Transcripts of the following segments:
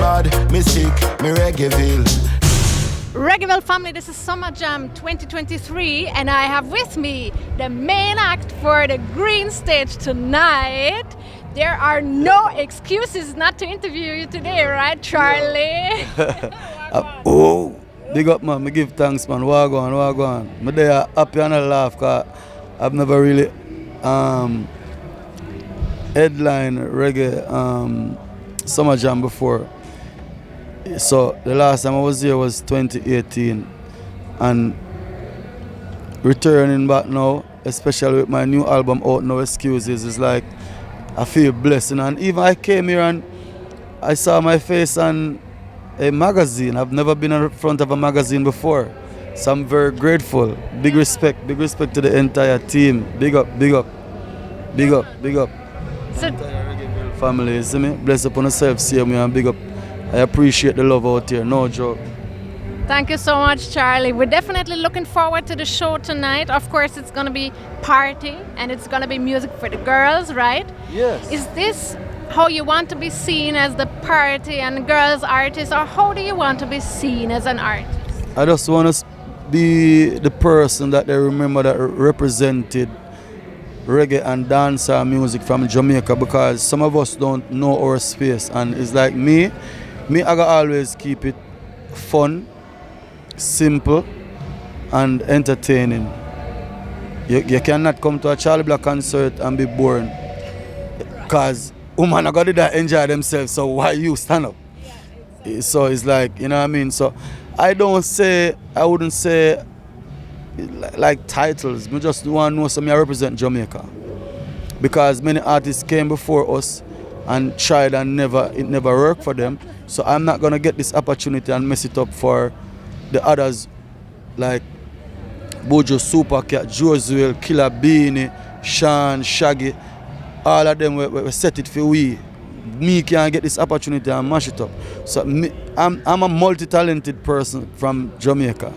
bad, me sick, me Reggaeville. Reggaeville family, this is SummerJam 2023 and I have with me the main act for the green stage tonight. There are no excuses not to interview you today, right, Charlie? Oh, big up, man. Me give thanks, man. Wagwan. Me there happy and I laugh because I've never really headline reggae SummerJam before. So the last time I was here was 2018, and returning back now, especially with my new album out, No Excuses, is like I feel blessed. And even I came here and I saw my face on a magazine. I've never been in front of a magazine before, so I'm very grateful. Big respect to the entire team. Big up. So, Entire Reggaeville family, you see me? Bless upon yourself, see me, and big up. I appreciate the love out here, no joke. thank you so much, Charlie. We're definitely looking forward to the show tonight. Of course, it's going to be party and it's going to be music for the girls, right? Yes. Is this how you want to be seen as the party and girls artist, or how do you want to be seen as an artist? I just want to be the person that they remember that represented reggae and dancehall music from Jamaica, because some of us don't know our space, and it's like me I gotta always keep it fun, simple and entertaining. You cannot come to a Charly Black concert and be boring, because women are gonna enjoy themselves, so why you stand up? So it's like, you know what I mean? So I wouldn't say like titles. I just want to know something I represent Jamaica, because many artists came before us and tried and it never worked for them. So I'm not gonna get this opportunity and mess it up for the others like Bojo, Supercat, Josuel, Killer Beanie, Sean, Shaggy. All of them we set it for we. Me can't get this opportunity and mash it up. So I'm a multi-talented person from Jamaica.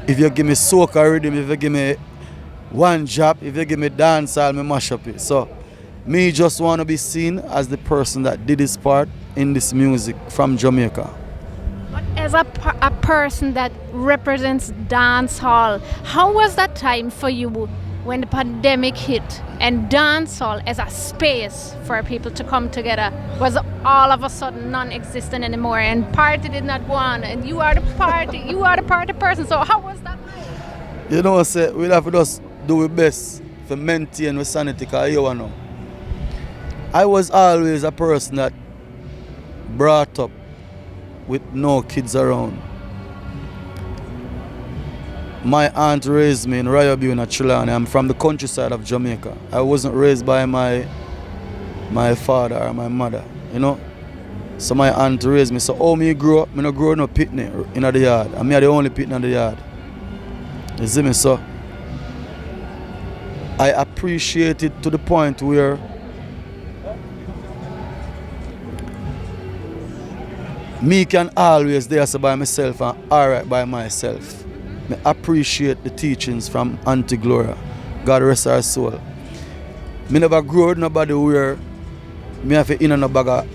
If you give me soca rhythm, if you give me one job, if you give me dance, I'll mash up it. So me just want to be seen as the person that did his part in this music from Jamaica. But as a person that represents dancehall, how was that time for you when the pandemic hit and dancehall as a space for people to come together was all of a sudden non-existent anymore, and party did not go on, and you are the party person. So how was that? You know, we'll have to just do our best to maintain our sanity, because you know, I was always a person that brought up with no kids around. My aunt raised me in Reggaeville in Trelawny. I'm from the countryside of Jamaica. I wasn't raised by my father or my mother, you know. So my aunt raised me. So how me grew up, I not grow no pitney in the yard. And me are the only pitney in the yard. You see me? So I appreciate it to the point where me can always there by myself and alright by myself. I appreciate the teachings from Auntie Gloria. God rest her soul. Me never grew with nobody where me have to in and a bag of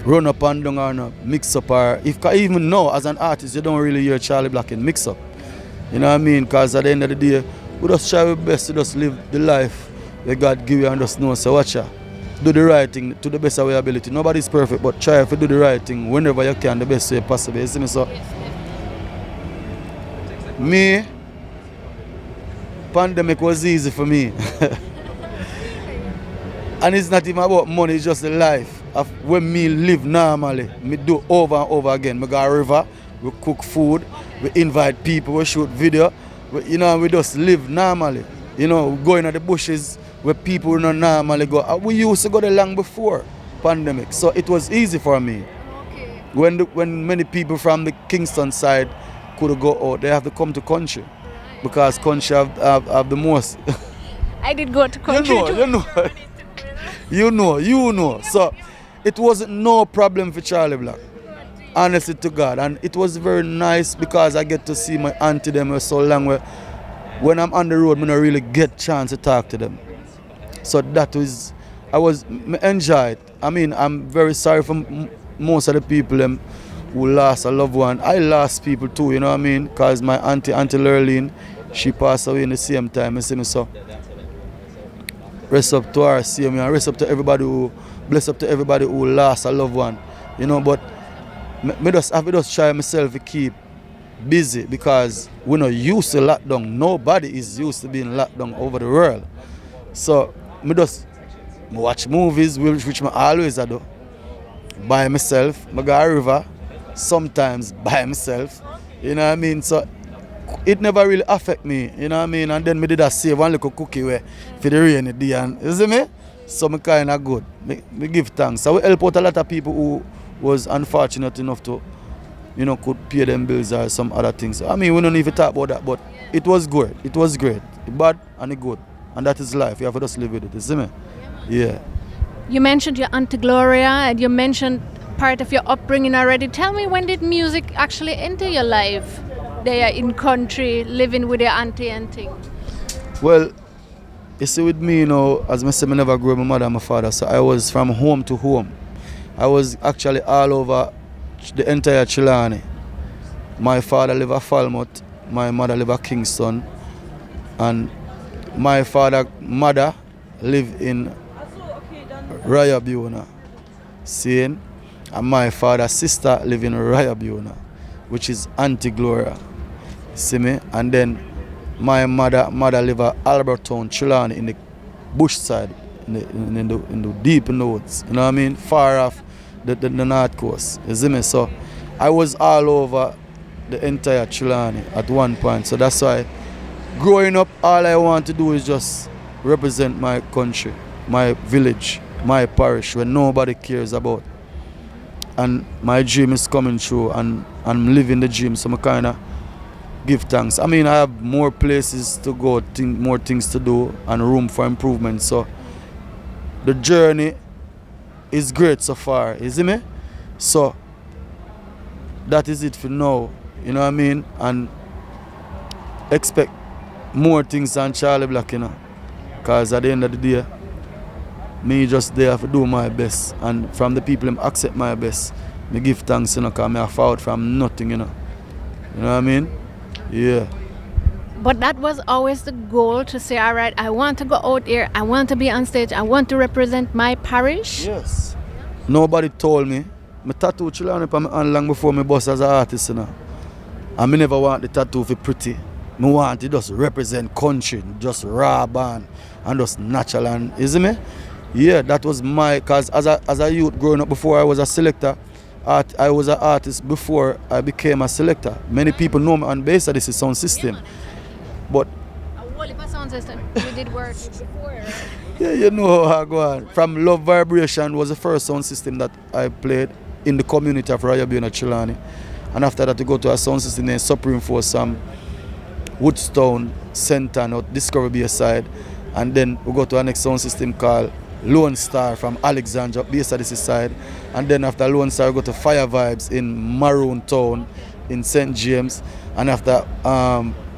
run up and down or no mix up, or even now as an artist you don't really hear Charly Black in mix up. You know what I mean? Because at the end of the day we just try our best to just live the life that God give you and just know, so watch ya. Do the right thing to the best of your ability. Nobody's perfect, but try to do the right thing whenever you can, the best way possible. You see me? So me, pandemic was easy for me. And it's not even about money, it's just the life of when me live normally. Me do over and over again. We go a river, we cook food, we invite people, we shoot video. We just live normally. We go in the bushes where people don't normally go. We used to go there long before pandemic, so it was easy for me. Okay. When many people from the Kingston side could go out, they have to come to country, because country have the most. I did go to country too. You know. So it wasn't no problem for Charly Black, honestly to God. And it was very nice because I get to see my auntie them so long. When I'm on the road, I don't really get chance to talk to them. So that was me enjoy it. I mean, I'm very sorry for most of the people who lost a loved one. I lost people too, you know what I mean? Because my auntie Lurleen, she passed away in the same time, you see me, so rest up to her, see me, and rest up to everybody bless up to everybody who lost a loved one, you know, but I just try myself to keep busy because we're not used to lockdown. Nobody is used to being locked down over the world. So I watch movies, which I always do, by myself. I go to a river, sometimes by myself. You know what I mean? So it never really affect me, you know what I mean? And then I did a save one little cookie where for the rainy day, and you see me? So I kind of good. Me give thanks. So we help out a lot of people who was unfortunate enough to, you know, could pay them bills or some other things. I mean, we don't even talk about that, but it was good. It was great. Bad and good. And that is life. You have to just live with it. You see me? Yeah. You mentioned your Auntie Gloria and you mentioned part of your upbringing already. Tell me, when did music actually enter your life? They are in country, living with your auntie and things. Well, you see, with me, you know, as I said, I never grew up with my mother and my father, so I was from home to home. I was actually all over the entire Chilani. My father lived at Falmouth, my mother lived at Kingston, and my mother lived in Reggaeville, seeing, and my father's sister lived in Reggaeville, which is Auntie Gloria, see me, and then my mother lived at Albertown, Chilani, in the bush side, in the deep in the woods, you know what I mean, far off the north coast, you see me. So I was all over the entire Chilani at one point, so that's why growing up all I want to do is just represent my country, my village, my parish, where nobody cares about, and my dream is coming true, and I'm living the dream, so I kind of give thanks. I mean, I have more places to go, more things to do, and room for improvement, so the journey is great so far, you see me? So that is it for now, you know what I mean? And expect more things than Charly Black, you know, because at the end of the day, me just there to do my best, and from the people who accept my best, me give thanks, you know, because I fought from nothing, you know what I mean? Yeah. But that was always the goal, to say, all right, I want to go out here, I want to be on stage, I want to represent my parish. Yes. Nobody told me. I tattoo Chilani on my hand long before my boss as an artist, you know. And I never want the tattoo to be pretty. I want to just represent country, just raw band, and just natural, and, you see me? Yeah, that was my, because as a youth growing up, before I was a selector, I was an artist before I became a selector. Many people know me on bass of this sound system. But A whole heap of sound system. You did work before, right? yeah, you know how I go on. From Love Vibration was the first sound system that I played in the community of Reggaeville and Chilani. And after that, we go to a sound system named Supreme Force, Woodstown, Centre, or Discovery Bay side. And then we go to our next sound system called Lone Star from Alexandria, based at this side. And then after Lone Star, we go to Fire Vibes in Maroon Town in St. James. And after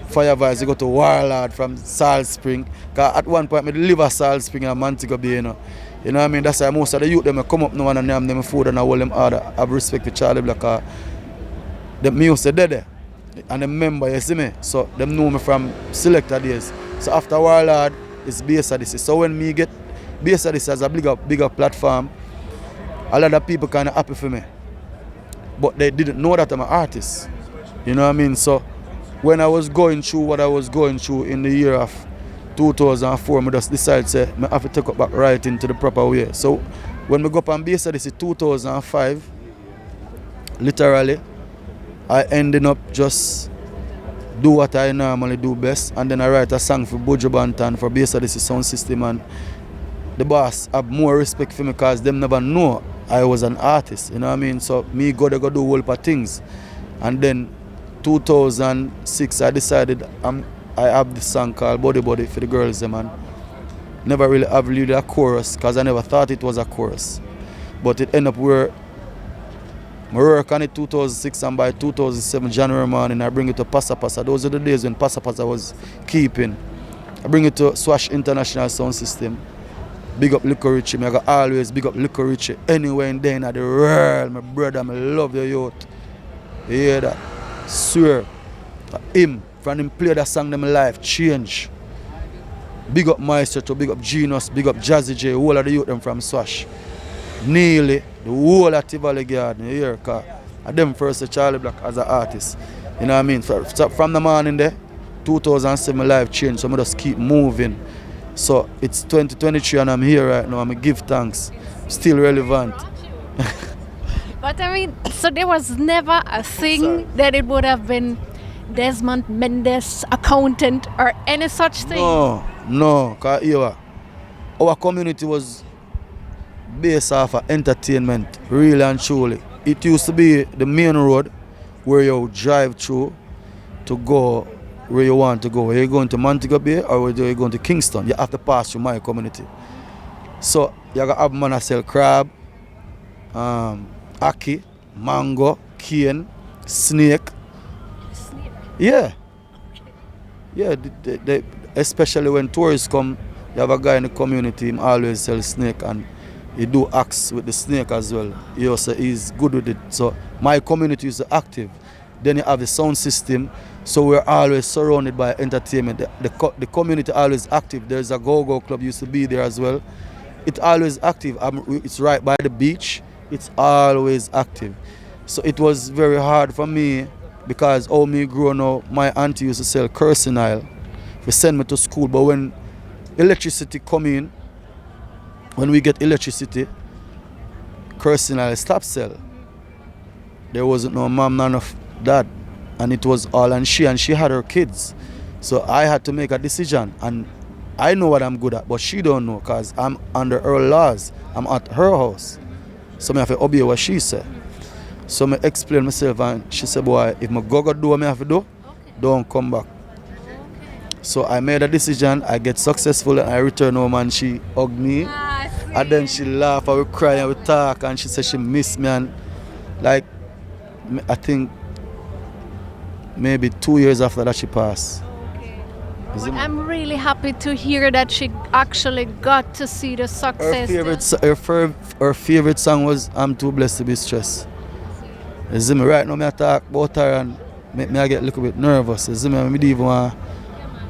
Fire Vibes, we go to Warlord from Salt Spring. Because at one point, I live at Salt Spring in Montego Bay, you know. You know what I mean? That's why most of the youth them come up now and name them food and I hold them order. I have respect for Charly Black. The music there. And them member, you see me? So them know me from selector days. So after Warlord, it's based at this. So when me get based at this as a bigger platform, a lot of people kind of happy for me. But they didn't know that I'm an artist. You know what I mean? So when I was going through what I was going through in the year of 2004, I just decided to I have to take up back writing to the proper way. So when we go up and base this in 2005, literally, I ended up just do what I normally do best, and then I write a song for Buju Banton for base this sound system, and the boss have more respect for me because them never know I was an artist, you know what I mean? So me go do a whole lot of things. And then 2006 I decided I have this song called Body Body for the girls, man. Never really have really a chorus because I never thought it was a chorus. But it ended up where I work on it 2006, and by 2007 January morning I bring it to Passa Passa. Those are the days when Passa Passa was keeping. I bring it to Swash International Sound System. Big up Lico Richie. I got always big up Lico Richie. Anywhere in there in the world, my brother, I love your youth. You hear that? Swear. Him, from him play that song, them life change. Big up Maestro, to big up Genius, big up Jazzy J, all of the youth them from Swash. Nearly, the whole of Tivoli Garden, you hear? Cause I them first to Charly Black as an artist. You know what I mean? From the morning there, 2007 my life changed, so I just keep moving. So it's 2023 and I'm here right now. I'm going to give thanks. Still relevant. But I mean, so there was never a thing that it would have been Desmond Mendes, accountant, or any such thing? No. Because our community was based off of entertainment, really and truly. It used to be the main road where you drive through to go where you want to go. Are you going to Montego Bay or are you going to Kingston? You have to pass through my community. So you got to have sell crab, ackee, mango, cane, snake. Yeah. Yeah, especially when tourists come, you have a guy in the community, he always sell snake and he do acts with the snake as well. He also is good with it. So my community is active. Then you have the sound system. So we're always surrounded by entertainment. The community always active. There's a go-go club used to be there as well. It's always active. It's right by the beach. It's always active. So it was very hard for me because how me growing up, my auntie used to sell kerosene oil. They send me to school, but when electricity come in, when we get electricity, kerosene oil stop sell. There wasn't no mom, none of dad. And it was all and she had her kids. So I had to make a decision and I know what I'm good at, but she don't know because I'm under her laws. I'm at her house. So I have to obey what she said. So I explained myself and she said, boy, if I go do what I have to do, don't come back. So I made a decision, I get successful and I return home and she hugged me. And then she laughed and we cry and we talk and she said she missed me and like I think maybe 2 years after that she passed. But I'm really happy to hear that she actually got to see the success. Her favorite song was I'm Too Blessed to Be Stressed. You see me right now I talk about her and make me get a little bit nervous. You see me, I don't even want to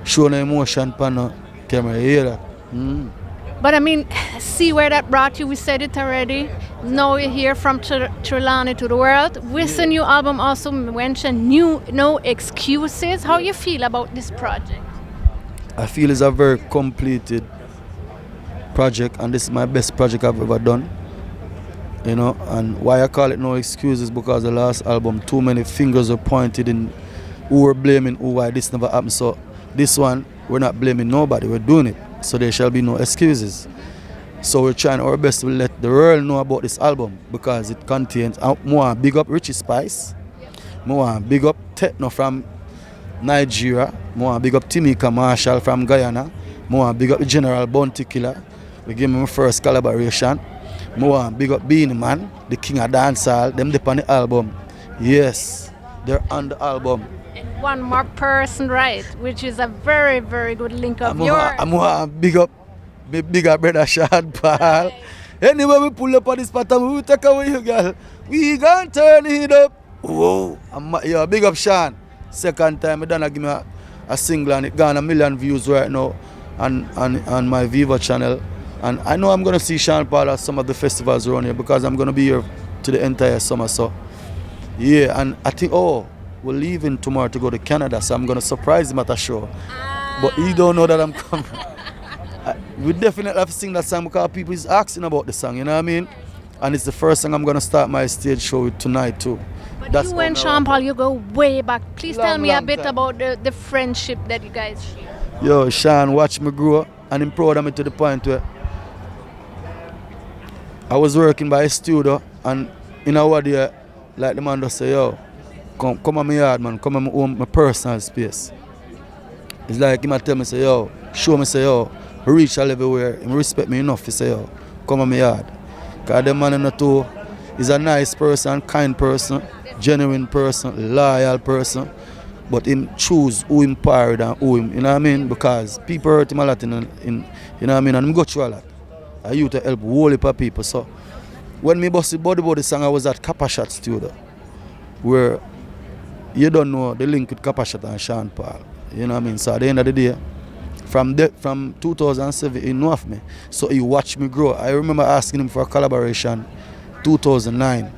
show no emotion on the camera. You hear that? But I mean, see where that brought you. We said it already. Now we're here from Trelawney to the world. With the new album also mentioned No Excuses. How you feel about this project? I feel it's a very completed project and this is my best project I've ever done. You know, and why I call it No Excuses because the last album too many fingers were pointed in who were blaming who why this never happened. So this one we're not blaming nobody, we're doing it. So there shall be no excuses. So we're trying our best to let the world know about this album because it contains more big up Richie Spice, more big up Techno from Nigeria, more big up Timika Marshall from Guyana, more big up General Bounty Killer. We give me my first collaboration. More big up Beanie Man, the king of dancehall, them dip on the album. Yes, they're on the album. And one more person, right, which is a very, very good link of yours. I'm big up my bigger brother Sean Paul. Anyway, we pull up on this pattern, we will take away you, girl. We gonna turn it up. Whoa, big up Sean. Second time I done give me a single and it got 1 million views right now on my Viva channel. And I know I'm going to see Sean Paul at some of the festivals around here because I'm going to be here to the entire summer. So, yeah, and I think, we're leaving tomorrow to go to Canada, so I'm going to surprise him at a show. But he don't know that I'm coming. We definitely have to sing that song because people is asking about the song, you know what I mean? And it's the first song I'm going to start my stage show with tonight too. But that's you and Sean Paul, you go way back. Please tell me a bit about the friendship that you guys share. Yo, Sean watched me grow and I'm proud of me to the point where I was working by a studio and in a day, like the man just say, yo, come on my yard, man, come on my home, my personal space. It's like he might tell me, say, yo, show me, say, yo, I reach a level where he respect me enough to say, yo, come on my yard. Because the man in the two is a nice person, kind person, genuine person, loyal person, but him choose who him parried and who him, you know what I mean? Because people hurt him a lot, in you know what I mean? And him go through a lot. I used to help whole heap of people. So when me busted Body song, I was at Kappa Shot studio, where you don't know the link with Kappa Shot and Sean Paul. You know what I mean? So at the end of the day, from 2007, he knew of me. So he watched me grow. I remember asking him for a collaboration 2009.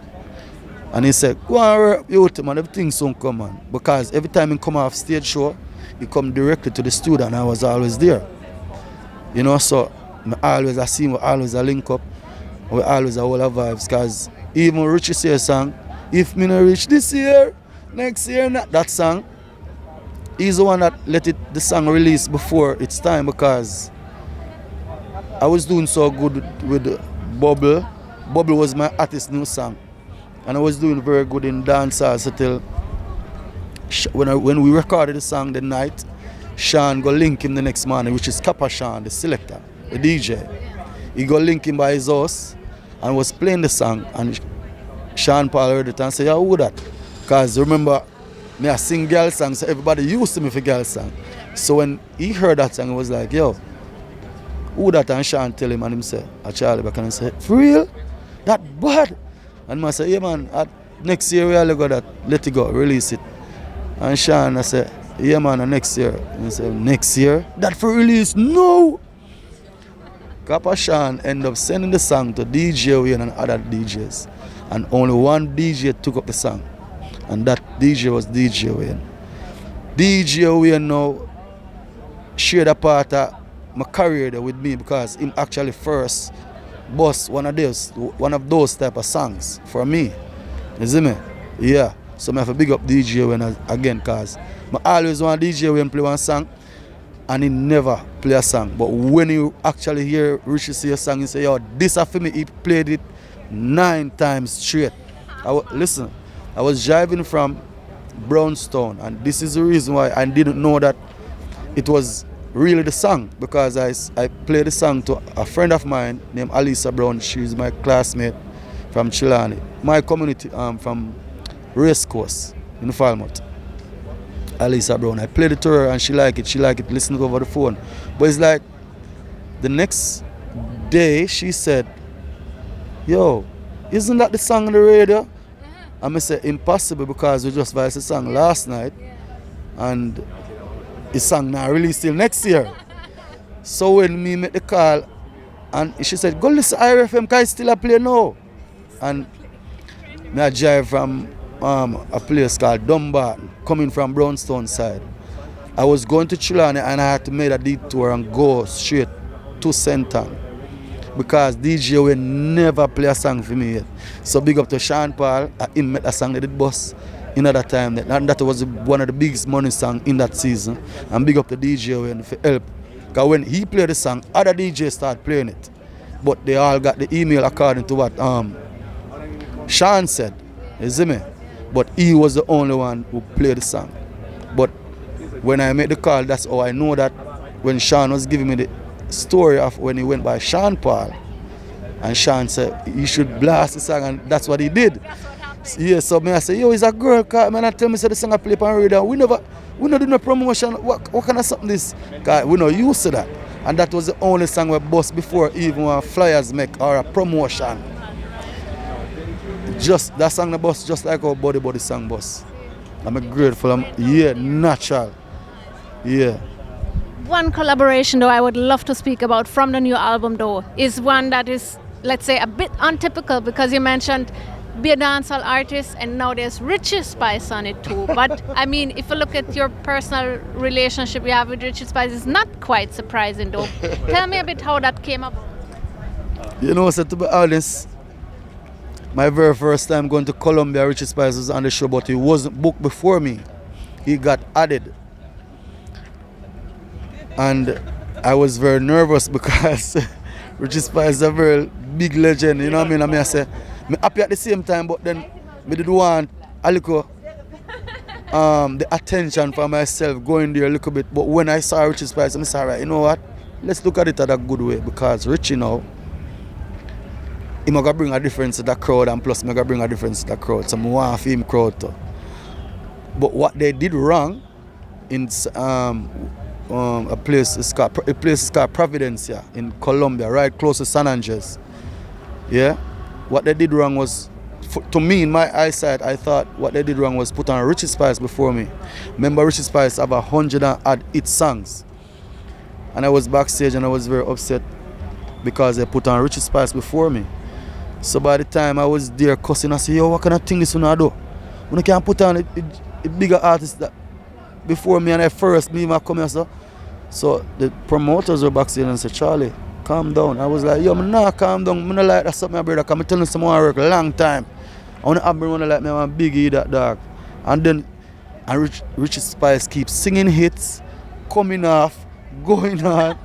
And he said, go and work with him and everything soon come on. Because every time he come off stage show, he come directly to the studio and I was always there. You know, so I see him, always a link up. We always a whole of vibes. Because even Richie say a song, if me not reach this year, next year, not that song, he's the one that let the song release before its time, because I was doing so good with Bubble. Bubble was my artist's new song. And I was doing very good in dancehall until when we recorded the song the night, Sean go link him the next morning, which is Kappa Sean, the selector, the DJ. He go link him by his house and was playing the song, and Sean Paul heard it and said, yeah, who that? Because remember, me I sing girl songs, so everybody used to me for girl song. So when he heard that song, he was like, yo, who that? And Sean tell him, and him say, Charly Black, and he said, for real? That bad? And I said, yeah man, next year we'll go that, let it go, release it. And Sean, I said, yeah man, next year. And he said, next year? That for release? No! Kappa Sean ended up sending the song to DJ Wayne and other DJs. And only one DJ took up the song. And that DJ was DJ Wayne. DJ Wayne now shared a part of my career there with me, because him actually first boss one of those type of songs for me. You see me? Yeah. So I have to big up DJ Wayne again, because I always want DJ Wayne play one song and he never play a song. But when you actually hear Richie say a song, he say, yo, this is for me. He played it 9 times straight. Listen, I was driving from Brownstown, and this is the reason why I didn't know that it was really the song, because I played the song to a friend of mine named Alisa Brown. She's my classmate from Chilani, my community from Race Course in Falmouth. Alisa Brown. I played it to her and she liked it, listened over the phone. But it's like the next day she said, yo, isn't that the song on the radio? And I said, impossible, because we just voiced the song last night and the song now released till next year. So when me make the call and she said, go listen to IRFM because it's still a play now. And I drive from a place called Dumbarton, coming from Brownstone side. I was going to Chilani and I had to make a detour and go straight to Senton, because DJ will never play a song for me yet. So big up to Sean Paul, he made a song that did bust in that time. And that was one of the biggest money songs in that season. And big up to DJ Wayne for help. Because when he played the song, other DJs started playing it. But they all got the email according to what Sean said. You see me? But he was the only one who played the song. But when I made the call, that's how I know that when Sean was giving me the story of when he went by Sean Paul, and Sean said he should blast the song, and that's what he did. Yeah, so I say, yo, it's a girl car, man, I tell me say the song I play on radio. We not do no promotion. What kind of something this? Cause we not used to that. And that was the only song we bust before even when flyers make or a promotion. Just that song the bus just like our body song bus. I'm grateful. Natural. Yeah. One collaboration though I would love to speak about from the new album though is one that is, let's say, a bit untypical, because you mentioned be a dancehall artist and now there's Richie Spice on it too. But I mean, if you look at your personal relationship you have with Richie Spice, it's not quite surprising though. Tell me a bit how that came up. You know, so to be honest, my very first time going to Colombia, Richie Spice was on the show, but he wasn't booked before me. He got added. And I was very nervous because Richie Spice is a very big legend, you know what I mean? I say, I'm happy at the same time, but then I did want a little the attention for myself going there a little bit. But when I saw Richie Spice, I said, all right, you know what? Let's look at it at a good way, because Richie now, he's going to bring a difference to the crowd, and plus I'm going to bring a difference to the crowd. So I want for him crowd too. But what they did wrong in a place is called Providencia in Colombia, right close to San Andres. Yeah, what they did wrong was, to me, in my eyesight, I thought what they did wrong was put on Richie Spice before me. Remember, Richie Spice have 100 and odd hit songs, and I was backstage and I was very upset because they put on Richie Spice before me. So by the time I was there cussing, I said, yo, what kind of thing this one do? When I can put on a bigger artist that before me and I first me come here, so the promoters were backstage and said, Charlie, calm down. I was like, yo, I'm not calm down. I'm not like that something, my brother. Because I'm telling you someone I work a long time. I want to have me like me, I'm a biggie, that dog. And then Richie Spice keeps singing hits, coming off, going on.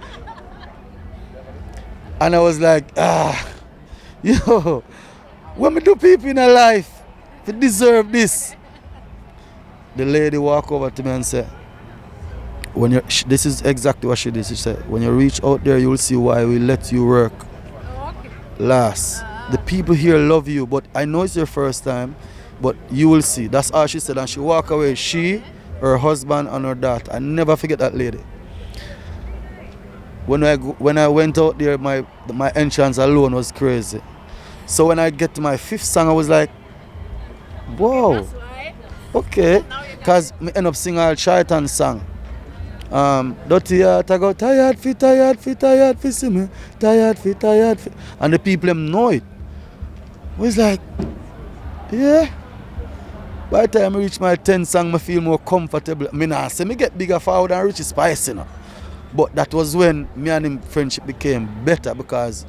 And I was like, yo, when we do people in our life, they deserve this. The lady walk over to me and say, this is exactly what she did. She said, when you reach out there, you will see why we let you work last. The people here love you, but I know it's your first time, but you will see. That's all she said. And she walked away. She, her husband, and her daughter. I never forget that lady. When I went out there, my entrance alone was crazy. So when I get to my 5th song, I was like, whoa, okay. Because I end up singing a Charlton song. Dirty heart, I go tired fi, see me, tired fi. And the people them know it. I was like, yeah. By the time I reach my 10th song, I feel more comfortable. I mean, I say me get bigger forward than Richie Spice, you know. But that was when me and him friendship became better, because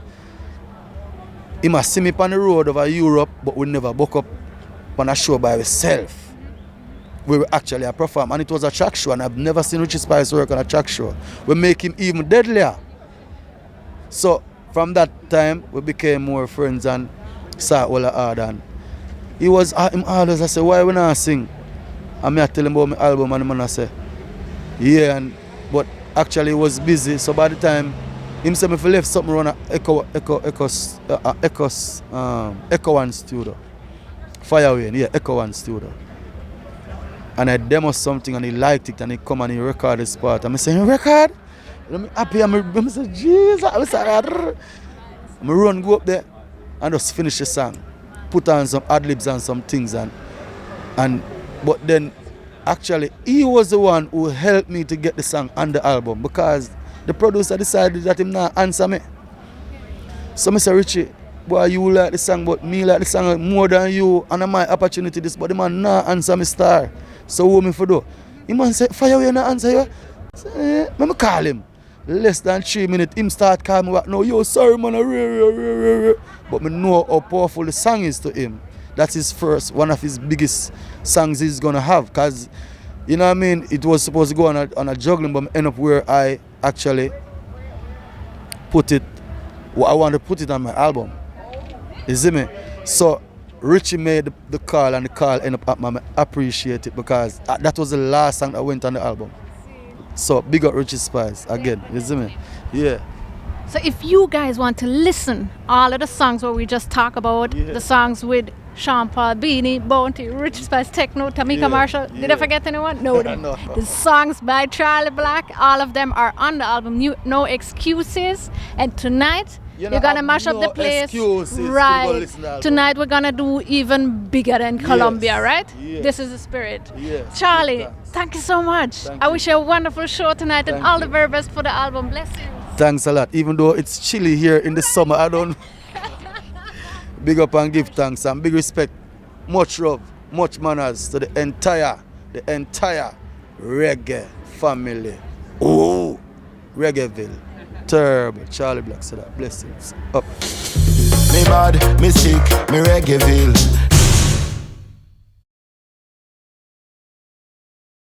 he must see me on the road over Europe, but we never book up on a show by ourselves. We were actually a perform, and it was a track show, and I've never seen Richie Spice work on a track show. We make him even deadlier. So from that time, we became more friends and start all hard. And he was him always. I said, why we not sing? And I tell him about my album, and the man I say, yeah, but actually he was busy. So by the time him said, if I left something around Echo One studio, Fireway, yeah, Echo One studio. And I demo something and he liked it, and he come and he record this part. And I say, record? I'm happy. I say, Jesus. I say, I run, go up there and just finish the song. Put on some ad-libs and some things. But then, actually, he was the one who helped me to get the song on the album, because the producer decided that him not answer me. So I say, Richie, boy, you like the song, but me like the song more than you, and I my opportunity this, but the man not answer me star. So what me for do? He man say, Fireway not answer you? Let me call him. Less than 3 minutes, him start calling me back. No, yo, sorry man, but me know how powerful the song is to him. That's his first, one of his biggest songs he's gonna have. Because, you know what I mean, it was supposed to go on a juggling, but end up where I actually put it, I want to put it on my album. You see me? So Richie made the call, and the call ended up I appreciate it, because that was the last song that went on the album. So big up Richie Spice again, you see me? Yeah. So if you guys want to listen all of the songs where we just talk about, the songs with Sean Paul, Beanie, Bounty, Richie Spice, Techno, Tamika Marshall, did I forget anyone? No. No. The songs by Charly Black, all of them are on the album, No Excuses. And tonight, you're gonna mash up the place. Right. Tonight we're gonna do even bigger than Colombia, right? Yes. This is the spirit. Yes. Charlie, thank you so much. I wish you a wonderful show tonight, and all the very best for the album. Bless you. Thanks a lot. Even though it's chilly here in the summer, I don't big up and give thanks and big respect. Much love, much manners to the entire reggae family. Oh, Reggaeville. Terrible. Charly Black said that. Blessings. Up. Me bad, me sick, me Reggaeville.